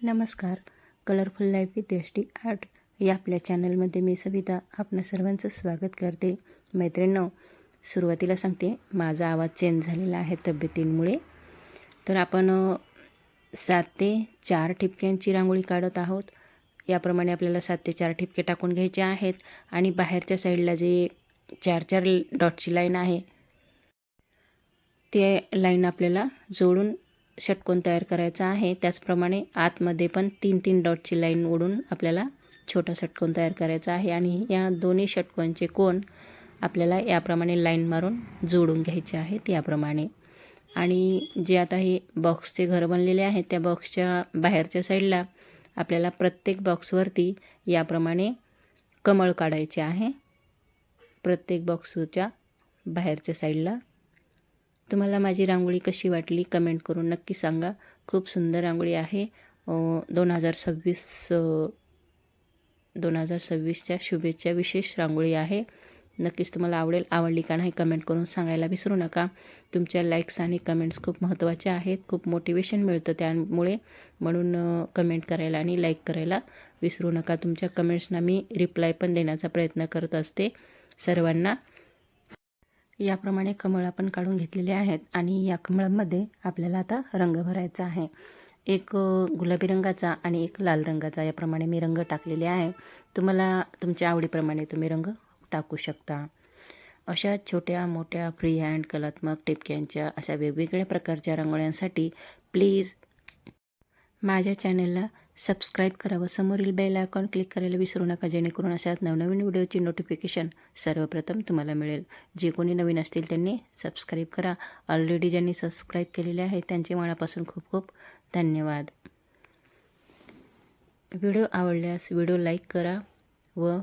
नमस्कार. Colourful life with SD. Art या आपल्या चॅनलमध्ये मी सविता आपणा सर्वांचं स्वागत करते. मैत्रिणींनो, सुरुवातीला सांगते माझा आवाज चेंज झालेला आहे तब्येतीमुळे. तर आपण 7 ते 4 ठिपक्यांची रांगोळी काढत आहोत. याप्रमाणे आपल्याला 7 ते 4 ठिपके टाकून घ्यायचे आहेत आणि बाहेरच्या साईडला जे 4-4 डॉटची लाईन आहे ते लाईन आपल्याला जोडून षटकोन तयार करायचा आहे. त्याचप्रमाणे आतमध्ये पण 3-3 डॉटची लाईन ओढून आपल्याला छोटा षटकोन तयार करायचा आहे आणि या दोन्ही षटकोनचे कोन आपल्याला याप्रमाणे लाईन मारून जोडून घ्यायचे आहेत याप्रमाणे. आणि जे आता हे बॉक्सचे घर बनलेले आहेत त्या बॉक्सच्या बाहेरच्या साईडला आपल्याला प्रत्येक बॉक्सवरती याप्रमाणे कमळ काढायचे आहे. प्रत्येक बॉक्सच्या बाहेरच्या साईडला. तुम्हाला माझी रांगोळी कशी वाटली कमेंट करून नक्की सांगा. खूप सुंदर रांगोळी आहे. 2026च्या शुभेच्छा विशेष रांगोळी आहे. नक्कीच तुम्हाला आवडली का नाही कमेंट करून सांगायला विसरू नका. तुमच्या लाईक्स आणि कमेंट्स खूप महत्त्वाचे आहेत. खूप मोटिवेशन मिळतं त्यामुळे. म्हणून कमेंट करायला आणि लाईक करायला विसरू नका. तुमच्या कमेंट्सना मी रिप्लाय पण देण्याचा प्रयत्न करत असते सर्वांना. याप्रमाणे कमळ आपण काढून घेतलेले आहेत आणि या कमळामध्ये आपल्याला आता रंग भरायचा आहे. एक गुलाबी रंगाचा आणि एक लाल रंगाचा याप्रमाणे मी रंग टाकलेले आहे. तुम्हाला तुमच्या आवडीप्रमाणे तुम्ही रंग टाकू शकता. अशा छोट्या मोठ्या फ्री हँड कलात्मक टिपक्यांच्या अशा वेगवेगळ्या प्रकारच्या रांगोळ्यांसाठी प्लीज माझ्या चॅनलला सबस्क्राईब करा व समोरील बेल आयकॉन क्लिक करायला विसरू नका, जेणेकरून अशा नवनवीन व्हिडिओची नोटिफिकेशन सर्वप्रथम तुम्हाला मिळेल. जे कोणी नवीन असतील त्यांनी सबस्क्राईब करा. ऑलरेडी ज्यांनी सबस्क्राईब केलेले आहे त्यांचे मनापासून खूप खूप धन्यवाद. व्हिडिओ आवडल्यास व्हिडिओ लाईक करा व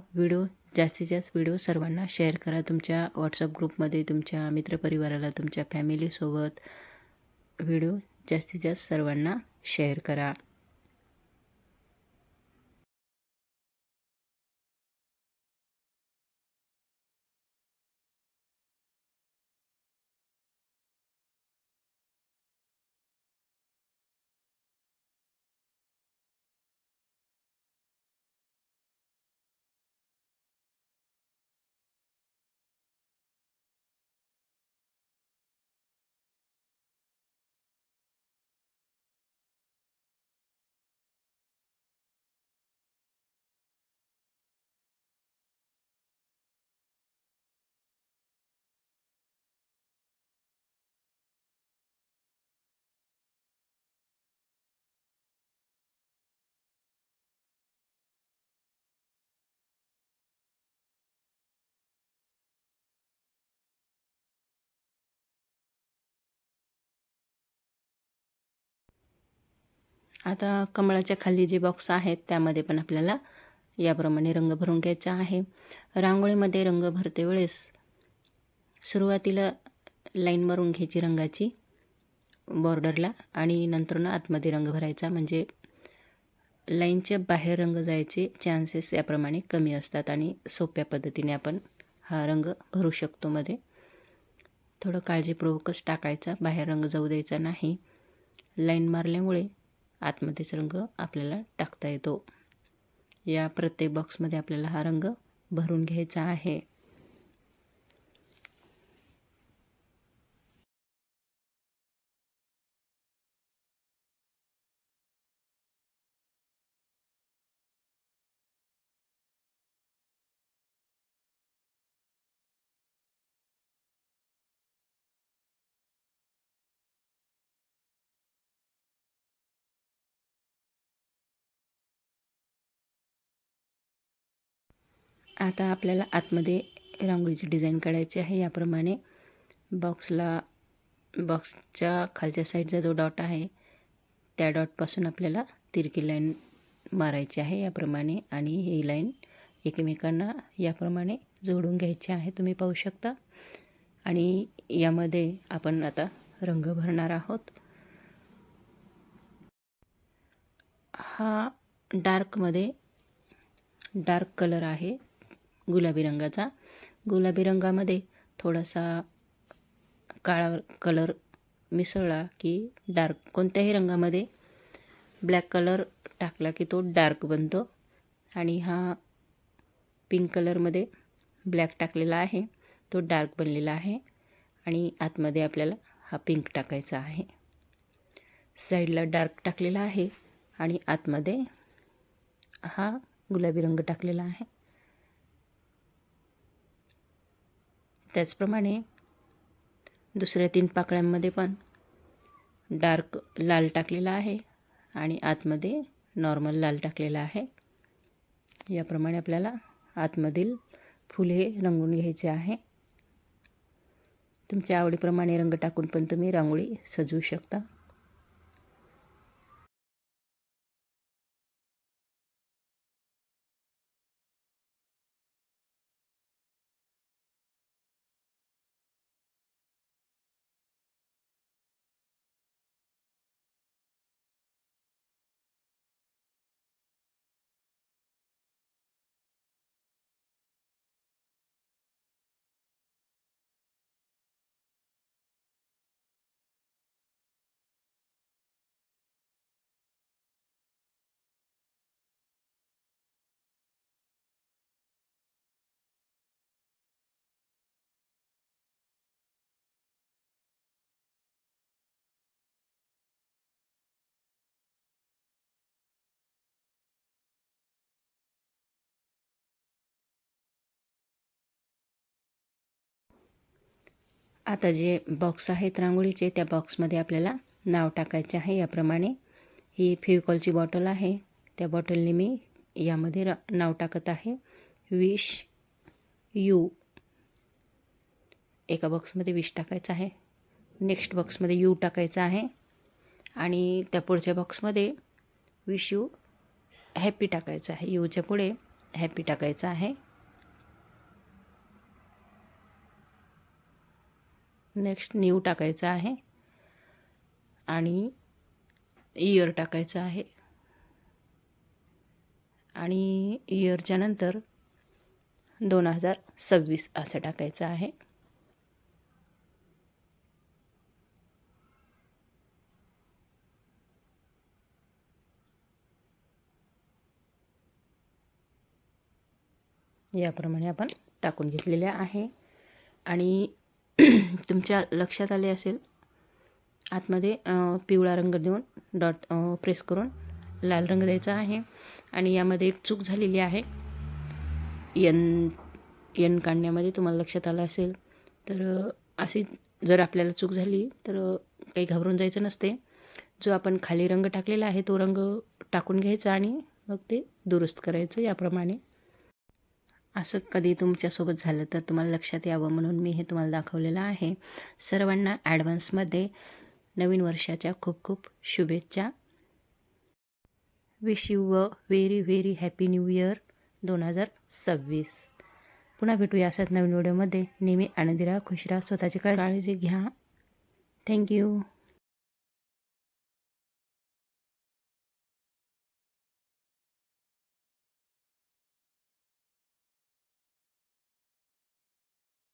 जास्तीत जास्त व्हिडिओ सर्वांना शेअर करा. तुमच्या व्हॉट्सअप ग्रुपमध्ये, तुमच्या मित्रपरिवाराला, तुमच्या फॅमिलीसोबत व्हिडिओ जास्तीत जास्त सर्वांना शेअर करा. आता कमळाच्या खाली जे बॉक्स आहेत त्यामध्ये पण आपल्याला याप्रमाणे रंग भरून घ्यायचा आहे. रांगोळीमध्ये रंग भरते वेळेस सुरुवातीला लाईन मारून घ्यायची रंगाची बॉर्डरला आणि नंतर आतमध्ये रंग भरायचा. म्हणजे लाईनच्या बाहेर रंग जायचे चान्सेस याप्रमाणे कमी असतात आणि सोप्या पद्धतीने आपण हा रंग भरू शकतो. मध्ये थोडं काळजीपूर्वकच टाकायचा, बाहेर रंग जाऊ द्यायचा नाही. लाईन मारल्यामुळे आतमध्येच रंग आपल्याला टाकता येतो. या प्रत्येक बॉक्समध्ये आपल्याला हा रंग भरून घ्यायचा आहे. आता आपल्याला आतमध्ये रांगोळीची डिझाईन काढायची आहे. याप्रमाणे बॉक्सच्या खालच्या साईडचा जो डॉट आहे त्या डॉटपासून आपल्याला तिरकी लाईन मारायची आहे याप्रमाणे आणि ही लाईन एकमेकांना याप्रमाणे जोडून घ्यायची आहे. तुम्ही पाहू शकता. आणि यामध्ये आपण आता रंग भरणार आहोत. हा डार्क कलर आहे गुलाबी रंगाचा. गुलाबी रंगामध्ये थोडासा काळा कलर मिसळला की डार्क कोणत्याही रंगामध्ये ब्लॅक कलर टाकला की तो डार्क बनतो. आणि हा पिंक कलरमध्ये ब्लॅक टाकलेला आहे तो डार्क बनलेला आहे. आणि आतमध्ये आपल्याला हा पिंक टाकायचा आहे. साईडला डार्क टाकलेला आहे आणि आतमध्ये हा गुलाबी रंग टाकलेला आहे. त्याचप्रमाणे दुसऱ्या 3 पाकळ्यांमध्ये पण डार्क लाल टाकलेला आहे आणि आतमध्ये नॉर्मल लाल टाकलेला आहे. याप्रमाणे आपल्याला आतमधील फुले रंगवून घ्यायचे आहे. तुमच्या आवडीप्रमाणे रंग टाकून पण तुम्ही रांगोळी सजवू शकता. आता जे बॉक्स आहेत रांगोळीचे त्या बॉक्समध्ये आपल्याला नाव टाकायचे आहे. याप्रमाणे ही फेविकॉलची बॉटल आहे. त्या बॉटलने मी यामध्ये नाव टाकत आहे. Wish you. एका बॉक्समध्ये विश टाकायचं आहे. नेक्स्ट बॉक्समध्ये यू टाकायचा आहे. आणि त्या पुढच्या बॉक्समध्ये विश यू हॅपी टाकायचं आहे. यूच्या पुढे हॅपी टाकायचं आहे. नेक्स्ट न्यू टाकायचं आहे आणि इयर टाकायचं आहे. आणि इयरच्या नंतर 2026 असं टाकायचं आहे. याप्रमाणे आपण टाकून घेतलेले आहे. आणि तुमच्या लक्षात आले असेल आतमध्ये पिवळा रंग देऊन डॉट प्रेस करून लाल रंग द्यायचा आहे. आणि यामध्ये एक चूक झालेली आहे. एन काढण्यामध्ये तुम्हाला लक्षात आलं असेल तर अशी जर आपल्याला चूक झाली तर काही घाबरून जायचं नसते. जो आपण खाली रंग टाकलेला आहे तो रंग टाकून घ्यायचा आणि मग ते दुरुस्त करायचं. याप्रमाणे असं कधी तुमच्यासोबत झालं तर तुम्हाला लक्षात यावं म्हणून मी हे तुम्हाला दाखवलेलं आहे. सर्वांना ॲडव्हान्समध्ये नवीन वर्षाच्या खूप खूप शुभेच्छा. Wish you a very very happy new year 2026. पुन्हा भेटूया असाच नवीन व्हिडिओमध्ये. नेहमी आनंदी राहा, खुश राहा, स्वतःची काळजी घ्या. थँक्यू.